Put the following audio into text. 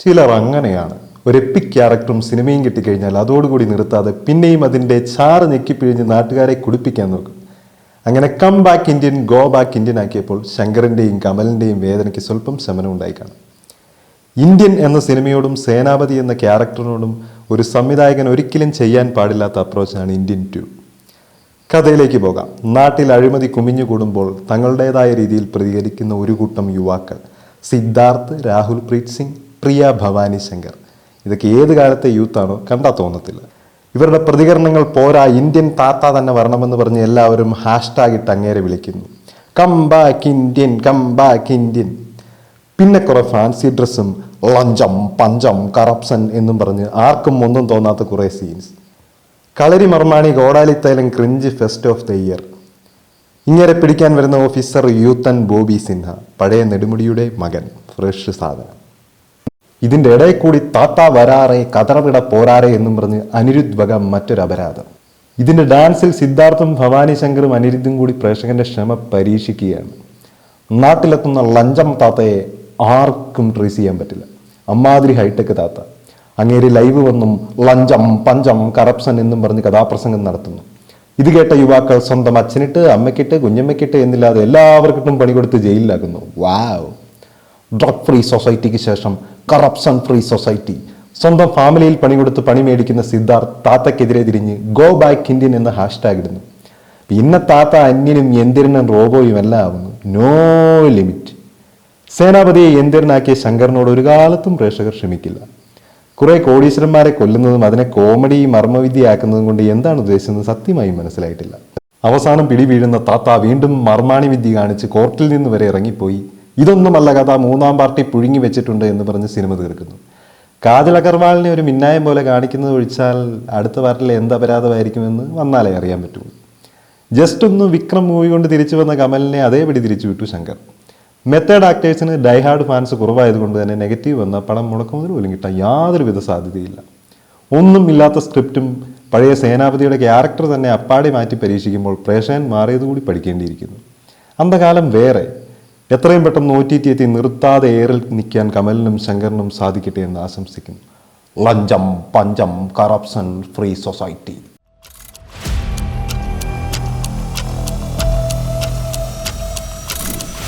ചിലർ അങ്ങനെയാണ്. ഒരു എപ്പിക് ക്യാരക്ടറും സിനിമയും കിട്ടിക്കഴിഞ്ഞാൽ അതോടുകൂടി നിർത്താതെ പിന്നെയും അതിൻ്റെ ചാറ് ഞെക്കിപ്പിഴിഞ്ഞ് നാട്ടുകാരെ കുടിപ്പിക്കാൻ നോക്കും. അങ്ങനെ come back Indian go back Indian ആക്കിയപ്പോൾ ശങ്കറിൻ്റെയും കമലിൻ്റെയും വേദനയ്ക്ക് സ്വല്പം ശമനം ഉണ്ടായി കാണും. ഇന്ത്യൻ എന്ന സിനിമയോടും സേനാപതി എന്ന ക്യാരക്ടറിനോടും ഒരു സംവിധായകൻ ഒരിക്കലും ചെയ്യാൻ പാടില്ലാത്ത അപ്രോച്ചാണ് ഇന്ത്യൻ 2. കഥയിലേക്ക് പോകാം. നാട്ടിൽ അഴിമതി കുമിഞ്ഞുകൂടുമ്പോൾ തങ്ങളുടേതായ രീതിയിൽ പ്രതികരിക്കുന്ന ഒരു കൂട്ടം യുവാക്കൾ. സിദ്ധാർത്ഥ്, രാഹുൽ പ്രീത് സിംഗ്, പ്രിയ ഭവാനി ശങ്കർ. ഇതൊക്കെ ഏത് കാലത്തെ യൂത്താണോ കണ്ടാൽ തോന്നത്തില്ല. ഇവരുടെ പ്രതികരണങ്ങൾ പോരാ, ഇന്ത്യൻ താത്ത തന്നെ വരണമെന്ന് പറഞ്ഞ് എല്ലാവരും ഹാഷ്ടാഗ് ഇട്ട് അങ്ങേരെ വിളിക്കുന്നു. Come back Indian, come back Indian. പിന്നെ കുറെ ഫാൻസി ഡ്രസ്സും ലഞ്ചം പഞ്ചം കറപ്ഷൻ എന്നും പറഞ്ഞ് ആർക്കും ഒന്നും തോന്നാത്ത കുറേ സീൻസ്. കളരി മർമാണി ഗോഡാലിത്തൈലം cringe fest of the year. ഇങ്ങനെ പിടിക്കാൻ വരുന്ന ഓഫീസർ യൂത്തൻ ബോബി സിൻഹ, പഴയ നെടുമുടിയുടെ മകൻ, ഫ്രഷ് സാധനം. ഇതിൻ്റെ ഇടയിൽ കൂടി താത്ത വരാറെ കതറവിട പോരാറെ എന്നും പറഞ്ഞ് അനിരുദ്ധ് വക മറ്റൊരു അപരാധം. ഇതിൻ്റെ ഡാൻസിൽ സിദ്ധാർത്ഥും ഭവാനി ശങ്കറും അനിരുദ്ധും കൂടി പ്രേക്ഷകന്റെ ക്ഷമ പരീക്ഷിക്കുകയാണ്. നാട്ടിലെത്തുന്ന ലഞ്ചം താത്തയെ ആർക്കും ട്രേസ് ചെയ്യാൻ പറ്റില്ല. അമ്മാതിരി ഹൈടെക് താത്ത. അങ്ങേര് ലൈവ് വന്നും ലഞ്ചം പഞ്ചം കറപ്ഷൻ എന്നും പറഞ്ഞ് കഥാപ്രസംഗം നടത്തുന്നു. ഇത് കേട്ട യുവാക്കൾ സ്വന്തം അച്ഛനിട്ട് അമ്മയ്ക്കിട്ട് കുഞ്ഞമ്മയ്ക്കിട്ട് എന്നില്ലാതെ എല്ലാവർക്കിട്ടും പണി കൊടുത്ത് ജയിലിലാക്കുന്നു. വാവ്! ഡ്രഗ് ഫ്രീ സൊസൈറ്റിക്ക് ശേഷം കറപ്ഷൻ ഫ്രീ സൊസൈറ്റി. സ്വന്തം ഫാമിലിയിൽ പണി കൊടുത്ത് പണി മേടിക്കുന്ന സിദ്ധാർത്ഥ് താത്തക്കെതിരെ തിരിഞ്ഞ് ഗോ ബാക്ക് ഇന്ത്യൻ എന്ന ഹാഷ്ടാഗ് ഇടുന്നു. പിന്നെ താത്ത അന്യനും യന്ത്രനും റോബോയും എല്ലാം ആവുന്നു. No limit. സേനാപതിയെ യന്ത്രനാക്കിയ ശങ്കറിനോട് ഒരു കാലത്തും പ്രേക്ഷകർ ക്ഷമിക്കില്ല. കുറെ കോടീശ്വരന്മാരെ കൊല്ലുന്നതും അതിനെ കോമഡി മർമ്മവിദ്യയാക്കുന്നതും കൊണ്ട് എന്താണ് ഉദ്ദേശിച്ചത് സത്യമായും മനസ്സിലായിട്ടില്ല. അവസാനം പിടി വീഴുന്ന താത്ത വീണ്ടും മർമാണി വിദ്യ കാണിച്ച് കോർട്ടിൽ നിന്ന് വരെ ഇറങ്ങിപ്പോയി. ഇതൊന്നുമല്ല കഥ, 3-ാം പാർട്ടി പുഴുങ്ങി വെച്ചിട്ടുണ്ട് എന്ന് പറഞ്ഞ് സിനിമ തീർക്കുന്നു. കാജൽ അഗർവാളിനെ ഒരു മിന്നായം പോലെ കാണിക്കുന്നത് ഒഴിച്ചാൽ അടുത്ത പാർട്ടിൽ എന്ത് അപരാധമായിരിക്കുമെന്ന് വന്നാലേ അറിയാൻ പറ്റുള്ളൂ. ജസ്റ്റ് ഒന്ന് വിക്രം മൂവി കൊണ്ട് തിരിച്ചു വന്ന കമലിനെ അതേപടി തിരിച്ചു വിട്ടു ശങ്കർ. മെത്തേഡ് ആക്ടേഴ്സിന് ഡൈഹാർഡ് ഫാൻസ് കുറവായതുകൊണ്ട് തന്നെ നെഗറ്റീവ് വന്ന പടം മുടക്കുമുതൽ പോലും കിട്ടാൻ യാതൊരുവിധ സാധ്യതയില്ല. ഒന്നും ഇല്ലാത്ത സ്ക്രിപ്റ്റും പഴയ സേനാപതിയുടെ ക്യാരക്ടർ തന്നെ അപ്പാടി മാറ്റി പരീക്ഷിക്കുമ്പോൾ പ്രേക്ഷകൻ മാറിയതുകൂടി പഠിക്കേണ്ടിയിരിക്കുന്നു. അന്ധകാലം വേറെ. എത്രയും പെട്ടെന്ന് OTT എത്തി നിർത്താതെ ഏറിൽ നിൽക്കാൻ കമലിനും ശങ്കറിനും സാധിക്കട്ടെ എന്ന് ആശംസിക്കുന്നു. ലഞ്ചം പഞ്ചം കറപ്ഷൻ ഫ്രീ സൊസൈറ്റി.